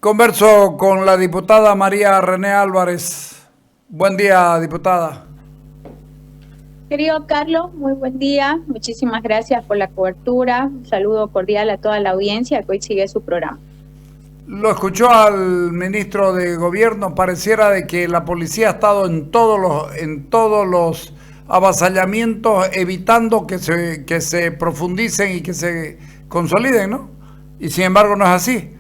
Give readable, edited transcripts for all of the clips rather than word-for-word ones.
Converso con la diputada María René Álvarez. Buen día, diputada. Querido Carlos, muy buen día. Muchísimas gracias por la cobertura. Un saludo cordial a toda la audiencia que hoy sigue su programa. Lo escuchó al ministro de Gobierno. Pareciera de que la policía ha estado en todos los avasallamientos, evitando que se profundicen y que se consoliden, ¿no? Y sin embargo no es así.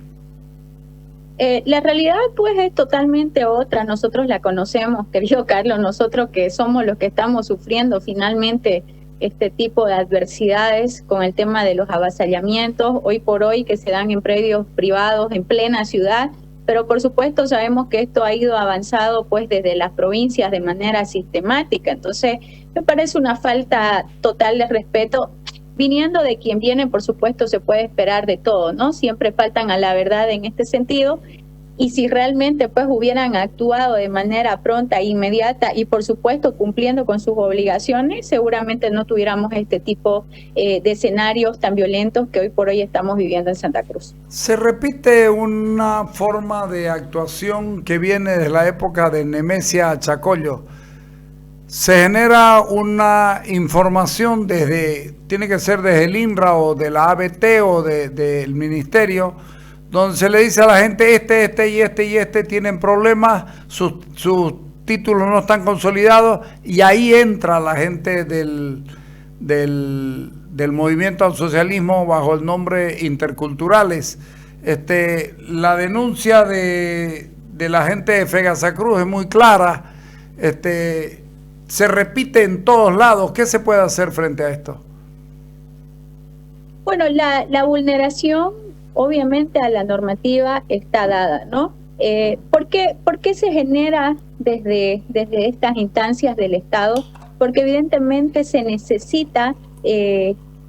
La realidad pues es totalmente otra. Nosotros la conocemos, querido Carlos, nosotros que somos los que estamos sufriendo finalmente este tipo de adversidades con el tema de los avasallamientos, hoy por hoy que se dan en predios privados en plena ciudad, pero por supuesto sabemos que esto ha ido avanzado pues desde las provincias de manera sistemática. Entonces me parece una falta total de respeto. Viniendo de quien viene, por supuesto, se puede esperar de todo, ¿no? Siempre faltan a la verdad en este sentido. Y si realmente pues hubieran actuado de manera pronta e inmediata y por supuesto cumpliendo con sus obligaciones, seguramente no tuviéramos este tipo de escenarios tan violentos que hoy por hoy estamos viviendo en Santa Cruz. Se repite una forma de actuación que viene desde la época de Nemesia Chacollo. Se genera una información tiene que ser desde el INRA o de la ABT o del ministerio, donde se le dice a la gente este tienen problemas, sus títulos no están consolidados, y ahí entra la gente del movimiento al socialismo bajo el nombre Interculturales. La denuncia de la gente de Fegasacruz es muy clara. Se repite en todos lados. ¿Qué se puede hacer frente a esto? Bueno, la vulneración obviamente a la normativa está dada, ¿no? ¿Por qué se genera desde estas instancias del Estado? Porque evidentemente se necesita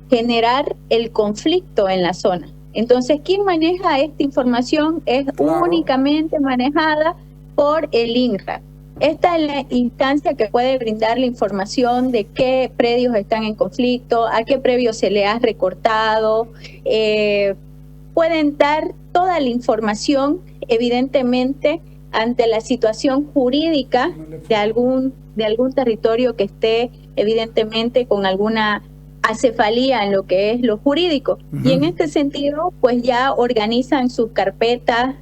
generar el conflicto en la zona. Entonces, ¿quién maneja esta información? Es únicamente manejada por el INRA. Esta es la instancia que puede brindar la información de qué predios están en conflicto, a qué predio se le ha recortado. Pueden dar toda la información, evidentemente, ante la situación jurídica de algún territorio que esté, evidentemente, con alguna acefalía en lo que es lo jurídico. Y en este sentido, pues ya organizan sus carpetas,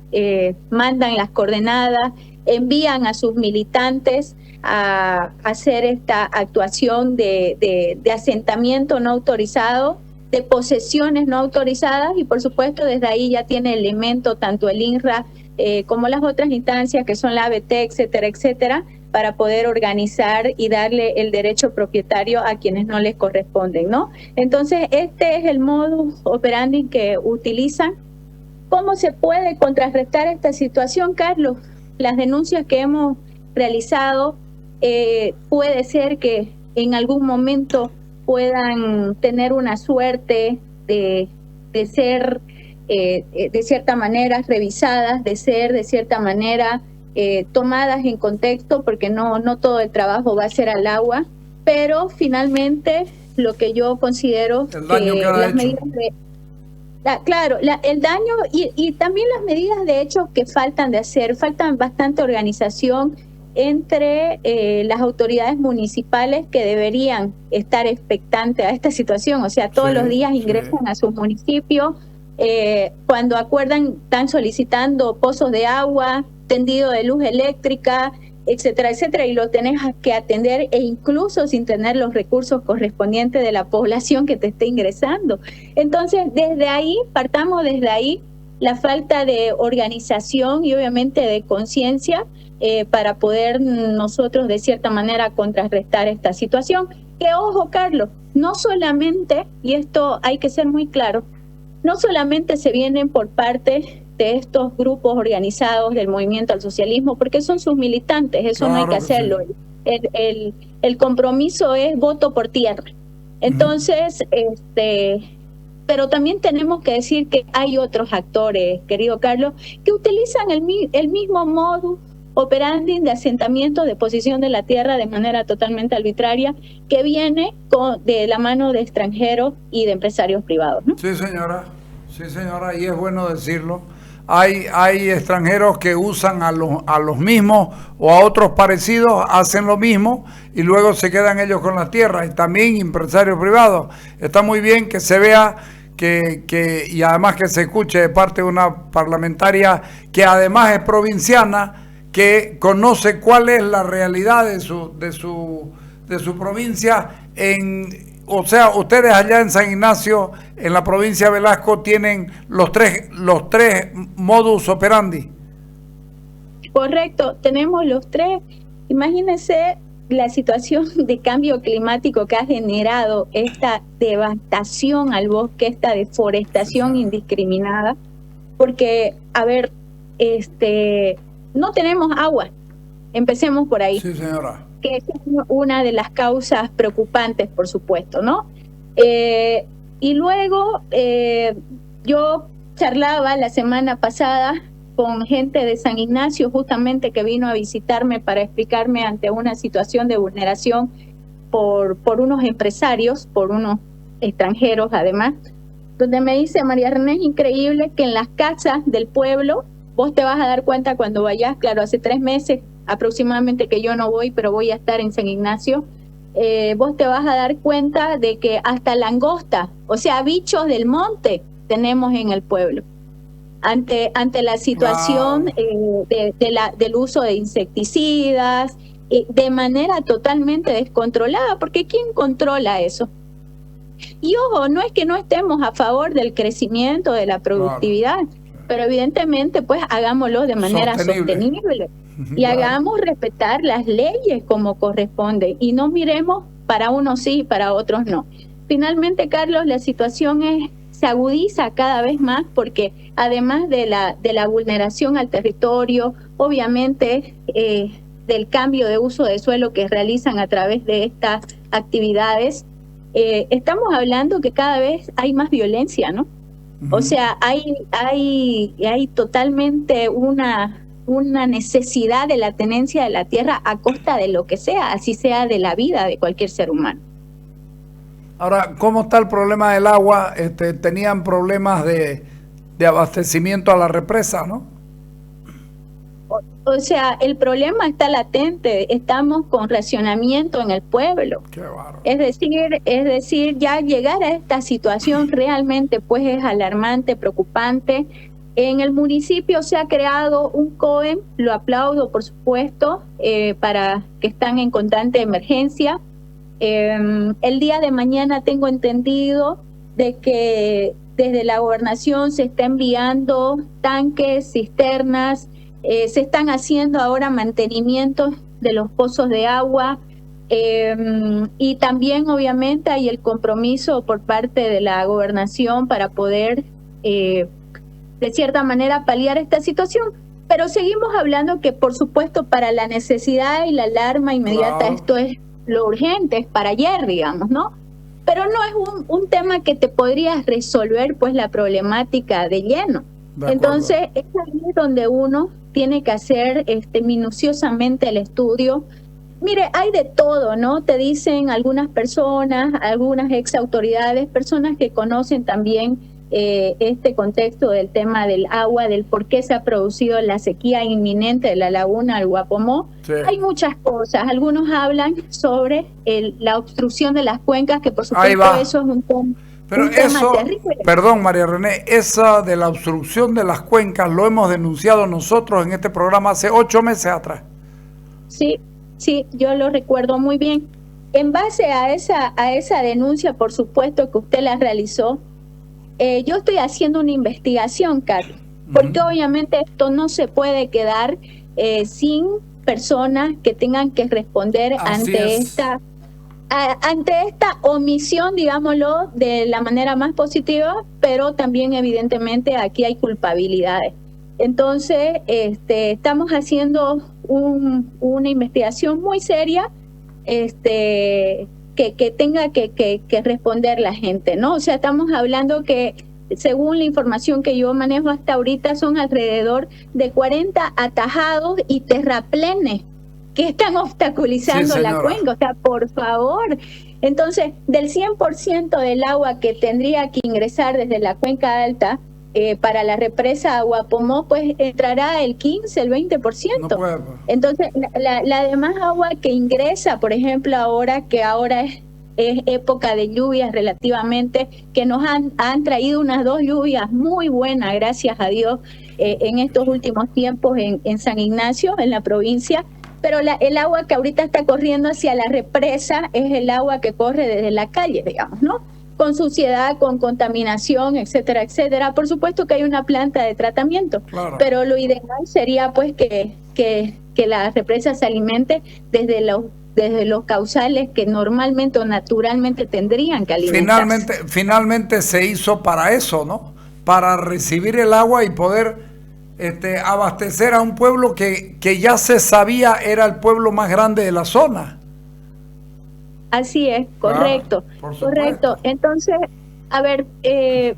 mandan las coordenadas, envían a sus militantes a hacer esta actuación de asentamiento no autorizado, de posesiones no autorizadas, y por supuesto desde ahí ya tiene elemento tanto el INRA como las otras instancias que son la ABT, etcétera, etcétera, para poder organizar y darle el derecho propietario a quienes no les corresponden, ¿no? Entonces este es el modus operandi que utilizan. ¿Cómo se puede contrarrestar esta situación, Carlos? Las denuncias que hemos realizado puede ser que en algún momento puedan tener una suerte de ser de cierta manera revisadas, de ser de cierta manera tomadas en contexto, porque no todo el trabajo va a ser al agua, pero finalmente lo que yo considero el daño que las medidas de el daño y también las medidas de hecho que faltan de hacer, faltan bastante organización entre las autoridades municipales que deberían estar expectantes a esta situación, o sea, todos los días ingresan a sus municipios, cuando acuerdan están solicitando pozos de agua, tendido de luz eléctrica, etcétera, etcétera, y lo tenés que atender e incluso sin tener los recursos correspondientes de la población que te esté ingresando. Entonces, partamos desde ahí, la falta de organización y obviamente de conciencia para poder nosotros de cierta manera contrarrestar esta situación. Que ojo, Carlos, no solamente, y esto hay que ser muy claro, no solamente se vienen por parte de estos grupos organizados del movimiento al socialismo, porque son sus militantes, eso claro, no hay que hacerlo. Sí. El compromiso es voto por tierra. Entonces, pero también tenemos que decir que hay otros actores, querido Carlos, que utilizan el mismo modus operandi de asentamiento, de posesión de la tierra de manera totalmente arbitraria, que viene de la mano de extranjeros y de empresarios privados, ¿no? Sí, señora, y es bueno decirlo. hay extranjeros que usan a los mismos o a otros parecidos, hacen lo mismo y luego se quedan ellos con la tierra. Y también empresarios privados. Está muy bien que se vea y además que se escuche de parte de una parlamentaria que además es provinciana, que conoce cuál es la realidad de su provincia. O sea, ustedes allá en San Ignacio, en la provincia de Velasco, tienen los tres modus operandi. Correcto, tenemos los tres. Imagínense la situación de cambio climático que ha generado esta devastación al bosque, esta deforestación indiscriminada, porque, a ver, no tenemos agua, empecemos por ahí. Sí, señora. Que es una de las causas preocupantes, por supuesto, ¿no? Y luego yo charlaba la semana pasada con gente de San Ignacio, justamente que vino a visitarme para explicarme ante una situación de vulneración por unos empresarios, por unos extranjeros además, donde me dice: María René, es increíble que en las casas del pueblo, vos te vas a dar cuenta cuando vayas, claro, hace 3 meses aproximadamente que yo no voy, pero voy a estar en San Ignacio, vos te vas a dar cuenta de que hasta langosta, o sea, bichos del monte tenemos en el pueblo. Ante la situación del uso de insecticidas, de manera totalmente descontrolada, porque ¿quién controla eso? Y ojo, no es que no estemos a favor del crecimiento, de la productividad, pero evidentemente pues hagámoslo de manera sostenible. Y hagamos respetar las leyes como corresponde y no miremos para unos sí y para otros no. Finalmente, Carlos, la situación se agudiza cada vez más porque además de la vulneración al territorio, obviamente del cambio de uso de suelo que realizan a través de estas actividades, estamos hablando que cada vez hay más violencia, ¿no? O sea, hay totalmente una necesidad de la tenencia de la tierra a costa de lo que sea, así sea de la vida de cualquier ser humano. Ahora, ¿cómo está el problema del agua? Tenían problemas de abastecimiento a la represa, ¿no? O sea, el problema está latente, estamos con racionamiento en el pueblo. Qué bárbaro. Es decir, ya llegar a esta situación realmente pues es alarmante, preocupante. En el municipio se ha creado un COEM, lo aplaudo por supuesto, para que están en constante emergencia. El día de mañana tengo entendido de que desde la gobernación se está enviando tanques, cisternas, se están haciendo ahora mantenimientos de los pozos de agua y también obviamente hay el compromiso por parte de la gobernación para poder de cierta manera paliar esta situación, pero seguimos hablando que por supuesto para la necesidad y la alarma inmediata esto es lo urgente, es para ayer, digamos, ¿no? Pero no es un tema que te podrías resolver pues la problemática de lleno. Entonces es ahí donde uno tiene que hacer minuciosamente el estudio. Mire, hay de todo, ¿no? Te dicen algunas personas, algunas ex autoridades, personas que conocen también este contexto del tema del agua, del por qué se ha producido la sequía inminente de la laguna del Guapomó. Sí. Hay muchas cosas. Algunos hablan sobre la obstrucción de las cuencas, que por supuesto eso es un tema. Pero eso, perdón María René, esa de la obstrucción de las cuencas lo hemos denunciado nosotros en este programa hace 8 meses atrás. Sí, yo lo recuerdo muy bien. En base a esa denuncia, por supuesto que usted la realizó, yo estoy haciendo una investigación, Carlos, porque obviamente esto no se puede quedar sin personas que tengan que responder ante esta omisión, digámoslo, de la manera más positiva, pero también evidentemente aquí hay culpabilidades. Entonces, estamos haciendo una investigación muy seria, que tenga que responder la gente, ¿no? O sea, estamos hablando que, según la información que yo manejo hasta ahorita, son alrededor de 40 atajados y terraplenes que están obstaculizando la cuenca. O sea, por favor. Entonces, del 100% del agua que tendría que ingresar desde la cuenca alta, para la represa Aguapomó, pues entrará el 15, el 20%. No puede, pues. Entonces, la demás agua que ingresa, por ejemplo, ahora es época de lluvias relativamente, que nos han traído unas 2 lluvias muy buenas, gracias a Dios, en estos últimos tiempos en San Ignacio, en la provincia. Pero el agua que ahorita está corriendo hacia la represa es el agua que corre desde la calle, digamos, ¿no? Con suciedad, con contaminación, etcétera, etcétera. Por supuesto que hay una planta de tratamiento, claro, pero lo ideal sería pues que la represa se alimente desde los causales que normalmente o naturalmente tendrían que alimentarse. Finalmente se hizo para eso, ¿no? Para recibir el agua y poder abastecer a un pueblo que ya se sabía era el pueblo más grande de la zona. Así es, correcto, correcto. Entonces, a ver, hay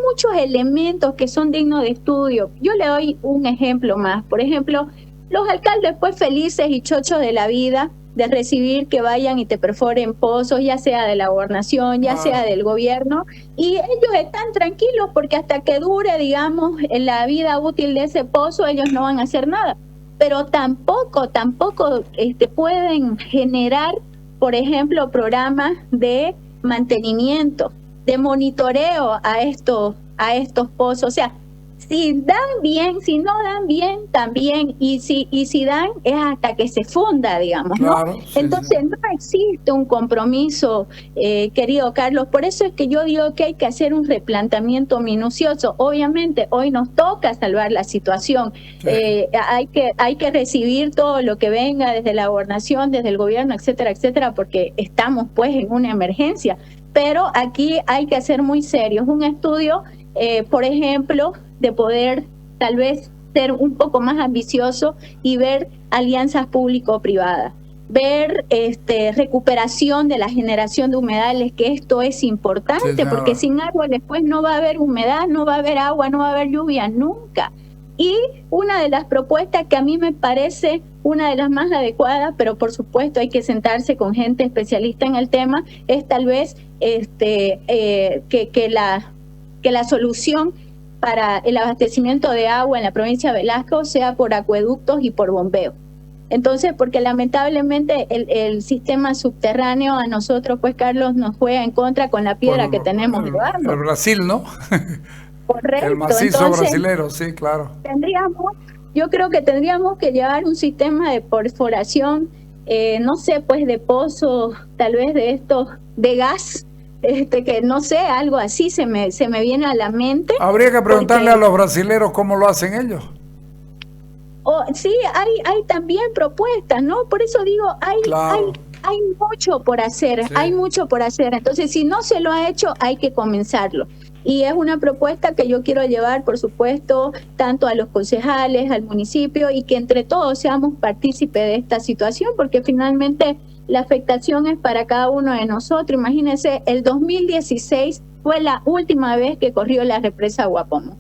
muchos elementos que son dignos de estudio. Yo le doy un ejemplo más. Por ejemplo, los alcaldes pues felices y chochos de la vida de recibir que vayan y te perforen pozos, ya sea de la gobernación, ya sea del gobierno, y ellos están tranquilos porque hasta que dure, digamos, en la vida útil de ese pozo, ellos no van a hacer nada. Pero tampoco pueden generar, por ejemplo, programas de mantenimiento, de monitoreo a estos pozos. O sea, si dan bien, si no dan bien, también, y si dan es hasta que se funda, digamos, ¿no? Claro, sí, entonces sí. No existe un compromiso, querido Carlos, por eso es que yo digo que hay que hacer un replanteamiento minucioso. Obviamente, hoy nos toca salvar la situación, sí. Hay que recibir todo lo que venga desde la gobernación, desde el gobierno, etcétera, etcétera, porque estamos pues en una emergencia, pero aquí hay que ser muy serios, un estudio, por ejemplo, de poder tal vez ser un poco más ambicioso y ver alianzas público-privadas, ver recuperación de la generación de humedales, que esto es importante, sí, porque sin árboles pues no va a haber humedad, no va a haber agua, no va a haber lluvia nunca. Y una de las propuestas que a mí me parece una de las más adecuadas, pero por supuesto hay que sentarse con gente especialista en el tema, es tal vez que la solución para el abastecimiento de agua en la provincia de Velasco sea por acueductos y por bombeo. Entonces, porque lamentablemente el sistema subterráneo a nosotros, pues Carlos, nos juega en contra con la piedra que tenemos debajo. El Brasil, ¿no? Correcto. El macizo entonces, brasilero, sí, claro. Yo creo que tendríamos que llevar un sistema de perforación, no sé, pues de pozos, tal vez de estos, de gas, que no sé, algo así se me viene a la mente. Habría que preguntarle a los brasileros cómo lo hacen ellos. Sí, hay también propuestas, ¿no? Por eso digo, hay mucho por hacer, sí. Hay mucho por hacer. Entonces, si no se lo ha hecho, hay que comenzarlo. Y es una propuesta que yo quiero llevar, por supuesto, tanto a los concejales, al municipio, y que entre todos seamos partícipes de esta situación, porque finalmente la afectación es para cada uno de nosotros. Imagínense, el 2016 fue la última vez que corrió la represa Aguapomó.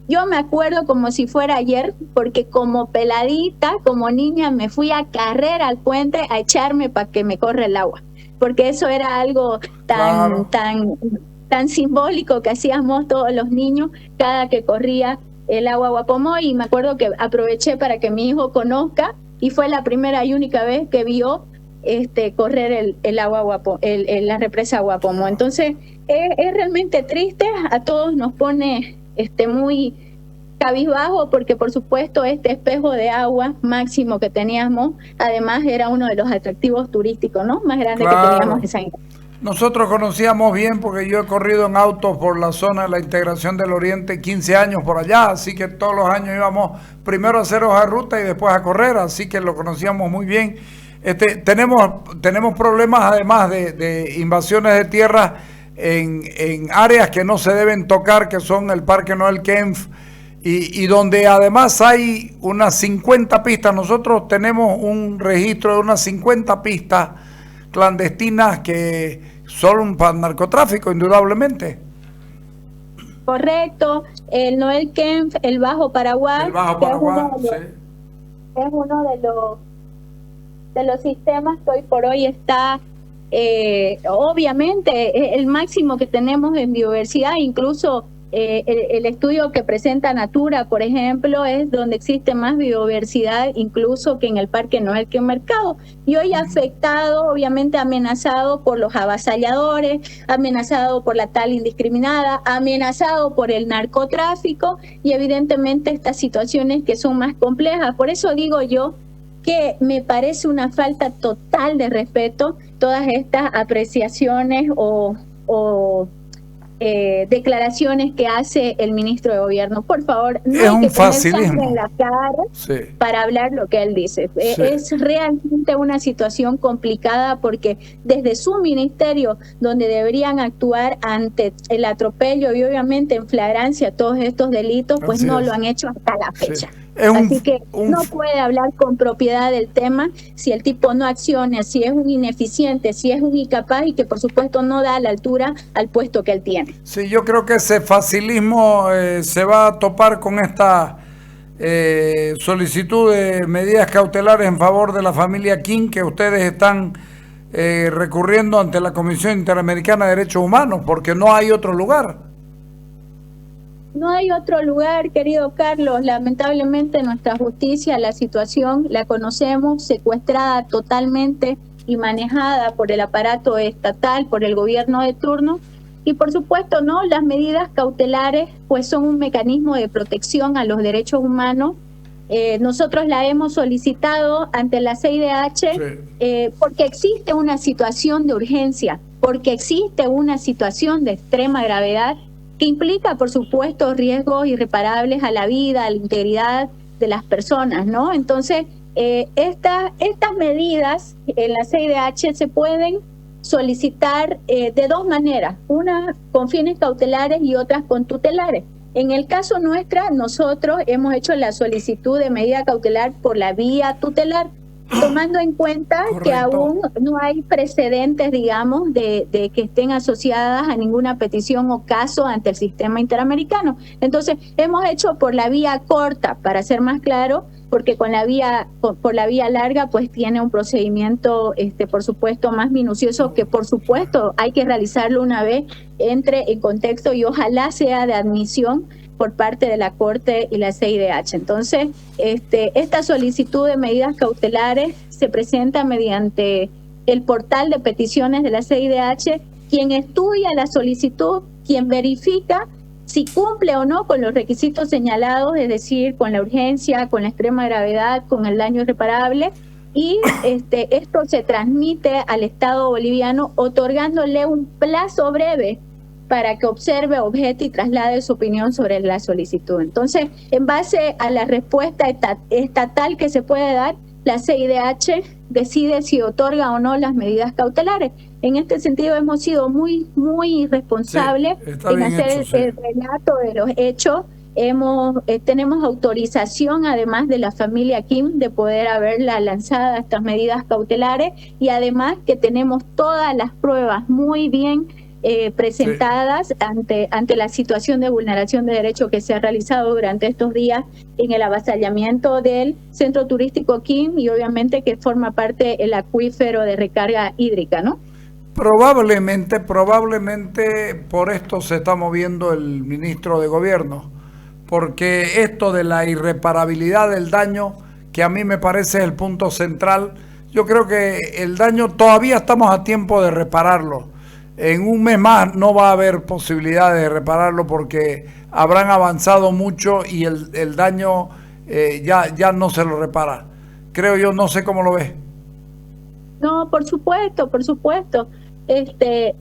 Yo me acuerdo como si fuera ayer, porque como peladita, como niña, me fui a correr al puente a echarme para que me corra el agua, porque eso era algo tan simbólico que hacíamos todos los niños cada que corría el agua Aguapomó, y me acuerdo que aproveché para que mi hijo conozca, y fue la primera y única vez que vio correr el agua la represa Aguapomó. Entonces es realmente triste, a todos nos pone muy cabizbajo, porque por supuesto este espejo de agua máximo que teníamos, además era uno de los atractivos turísticos, ¿no?, más grandes, claro, que teníamos en San Ignacio. Nosotros conocíamos bien, porque yo he corrido en autos por la zona de la Integración del Oriente 15 años por allá, así que todos los años íbamos primero a hacer hoja de ruta y después a correr, así que lo conocíamos muy bien. Tenemos problemas además de invasiones de tierra en áreas que no se deben tocar, que son el Parque Noel Kempff, y donde además hay unas 50 pistas. Nosotros tenemos un registro de unas 50 pistas clandestinas que son para el narcotráfico, indudablemente. Correcto, el Noel Kempff, el Bajo Paraguay, es uno de los sistemas que hoy por hoy está, obviamente, el máximo que tenemos en biodiversidad. Incluso el estudio que presenta Natura, por ejemplo, es donde existe más biodiversidad incluso que en el Parque Noel que en Mercado. Y hoy afectado, obviamente amenazado por los avasalladores, amenazado por la tala indiscriminada, amenazado por el narcotráfico y evidentemente estas situaciones que son más complejas. Por eso digo yo que me parece una falta total de respeto todas estas apreciaciones o declaraciones que hace el ministro de Gobierno. Por favor, no es hay que un tener sangre en la cara para hablar lo que él dice. Es realmente una situación complicada porque desde su ministerio, donde deberían actuar ante el atropello y obviamente en flagrancia todos estos delitos, pues no lo han hecho hasta la fecha. Así que no puede hablar con propiedad del tema si el tipo no acciona, si es un ineficiente, si es un incapaz y que por supuesto no da a la altura al puesto que él tiene. Sí, yo creo que ese facilismo se va a topar con esta solicitud de medidas cautelares en favor de la familia Kim que ustedes están recurriendo ante la Comisión Interamericana de Derechos Humanos, porque no hay otro lugar. No hay otro lugar, querido Carlos. Lamentablemente nuestra justicia, la situación la conocemos, secuestrada totalmente y manejada por el aparato estatal, por el gobierno de turno. Y por supuesto, no, las medidas cautelares pues son un mecanismo de protección a los derechos humanos. Nosotros la hemos solicitado ante la CIDH porque existe una situación de urgencia, porque existe una situación de extrema gravedad que implica, por supuesto, riesgos irreparables a la vida, a la integridad de las personas, ¿no? Entonces, estas medidas en la CIDH se pueden solicitar de dos maneras, una con fines cautelares y otras con tutelares. En el caso nuestra, nosotros hemos hecho la solicitud de medida cautelar por la vía tutelar, tomando en cuenta que aún no hay precedentes, digamos, de que estén asociadas a ninguna petición o caso ante el sistema interamericano. Entonces, hemos hecho por la vía corta, para ser más claro, porque por la vía larga, pues tiene un procedimiento, por supuesto, más minucioso, que por supuesto hay que realizarlo una vez entre en contexto y ojalá sea de admisión por parte de la Corte y la CIDH. Entonces, esta solicitud de medidas cautelares se presenta mediante el portal de peticiones de la CIDH, quien estudia la solicitud, quien verifica si cumple o no con los requisitos señalados, es decir, con la urgencia, con la extrema gravedad, con el daño irreparable, y esto se transmite al Estado boliviano otorgándole un plazo breve para que observe, objete y traslade su opinión sobre la solicitud. Entonces, en base a la respuesta estatal que se puede dar, la CIDH decide si otorga o no las medidas cautelares. En este sentido, hemos sido muy responsables en hacer el relato de los hechos. Tenemos autorización, además de la familia Kim, de poder haberla lanzada estas medidas cautelares y además que tenemos todas las pruebas muy bien presentadas ante la situación de vulneración de derechos que se ha realizado durante estos días en el avasallamiento del centro turístico Kim y obviamente que forma parte el acuífero de recarga hídrica, ¿no? Probablemente por esto se está moviendo el ministro de Gobierno, porque esto de la irreparabilidad del daño, que a mí me parece el punto central, yo creo que el daño todavía estamos a tiempo de repararlo. En un mes más no va a haber posibilidades de repararlo porque habrán avanzado mucho y el daño ya no se lo repara. Creo yo, no sé cómo lo ves. No, por supuesto.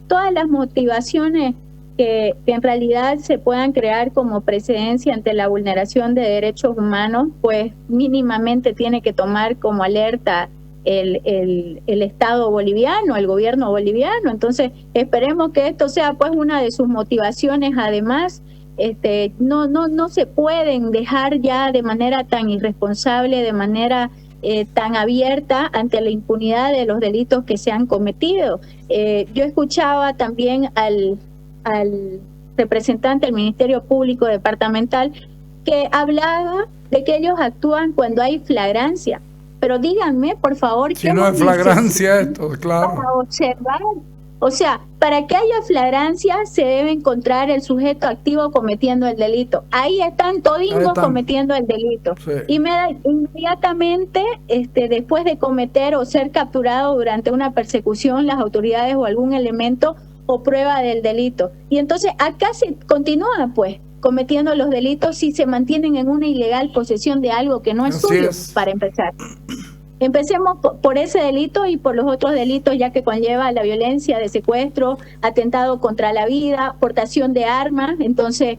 Todas las motivaciones que en realidad se puedan crear como precedencia ante la vulneración de derechos humanos, pues mínimamente tiene que tomar como alerta el Estado boliviano, el gobierno boliviano. Entonces, esperemos que esto sea pues una de sus motivaciones. Además, no se pueden dejar ya de manera tan irresponsable, de manera tan abierta ante la impunidad de los delitos que se han cometido. Yo escuchaba también al representante del Ministerio Público Departamental que hablaba de que ellos actúan cuando hay flagrancia. Pero díganme, por favor, si no es flagrancia esto, claro. Para observar O sea, para que haya flagrancia se debe encontrar el sujeto activo cometiendo el delito. Ahí están todingos cometiendo el delito. Sí. Inmediatamente, después de cometer o ser capturado durante una persecución, las autoridades o algún elemento o prueba del delito. Y entonces acá se continúa pues cometiendo los delitos si se mantienen en una ilegal posesión de algo que no es suyo, para empezar. Empecemos por ese delito y por los otros delitos, ya que conlleva la violencia de secuestro, atentado contra la vida, portación de armas, entonces...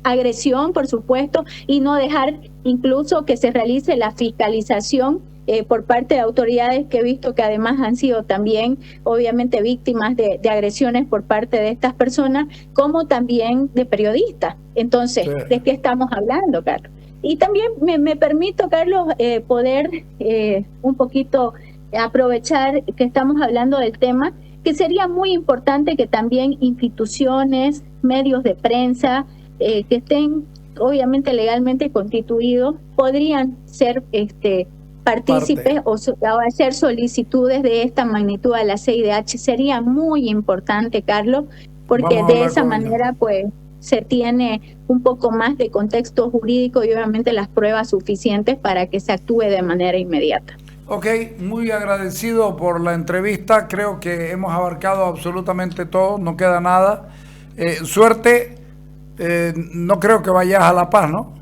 Agresión, por supuesto, y no dejar incluso que se realice la fiscalización por parte de autoridades que he visto que además han sido también obviamente víctimas de agresiones por parte de estas personas, como también de periodistas. Entonces, ¿de qué estamos hablando, Carlos? Y también me permito, Carlos, poder un poquito aprovechar que estamos hablando del tema, que sería muy importante que también instituciones, medios de prensa, que estén obviamente legalmente constituidos, podrían ser partícipes o hacer solicitudes de esta magnitud a la CIDH. Sería muy importante, Carlos, porque de esa manera pues se tiene un poco más de contexto jurídico y obviamente las pruebas suficientes para que se actúe de manera inmediata. Ok, muy agradecido por la entrevista. Creo que hemos abarcado absolutamente todo, no queda nada. Suerte. No creo que vayas a La Paz, ¿no?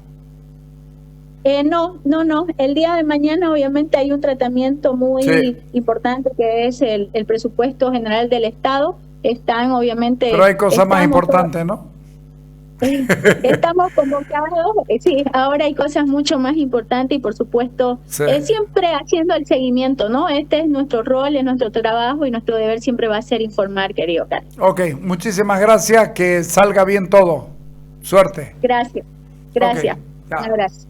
No. El día de mañana obviamente hay un tratamiento muy importante que es el presupuesto general del Estado. Están obviamente... Pero hay cosas más importantes, ¿no? Estamos convocados, sí, ahora hay cosas mucho más importantes y por supuesto siempre haciendo el seguimiento, ¿no? Este es nuestro rol, es nuestro trabajo y nuestro deber siempre va a ser informar, querido Carlos. Ok, muchísimas gracias, que salga bien todo. Suerte. Gracias. Okay, un abrazo.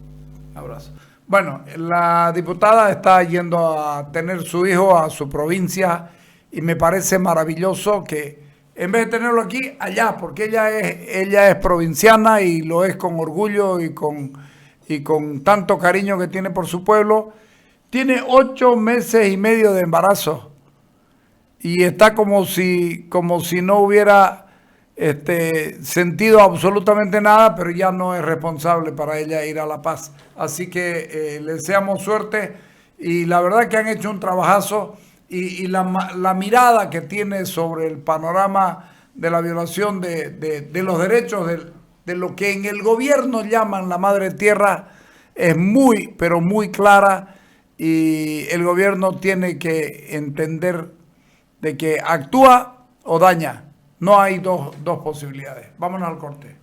Abrazo. Bueno, la diputada está yendo a tener su hijo a su provincia y me parece maravilloso que en vez de tenerlo aquí, allá, porque ella es provinciana y lo es con orgullo y con tanto cariño que tiene por su pueblo. Tiene 8 meses y medio de embarazo y está como si no hubiera sentido absolutamente nada, pero ya no es responsable para ella ir a La Paz. Así que le deseamos suerte y la verdad que han hecho un trabajazo. Y la mirada que tiene sobre el panorama de la violación de los derechos de lo que en el gobierno llaman la madre tierra es muy, pero muy clara, y el gobierno tiene que entender de que actúa o daña. No hay dos posibilidades. Vámonos al corte.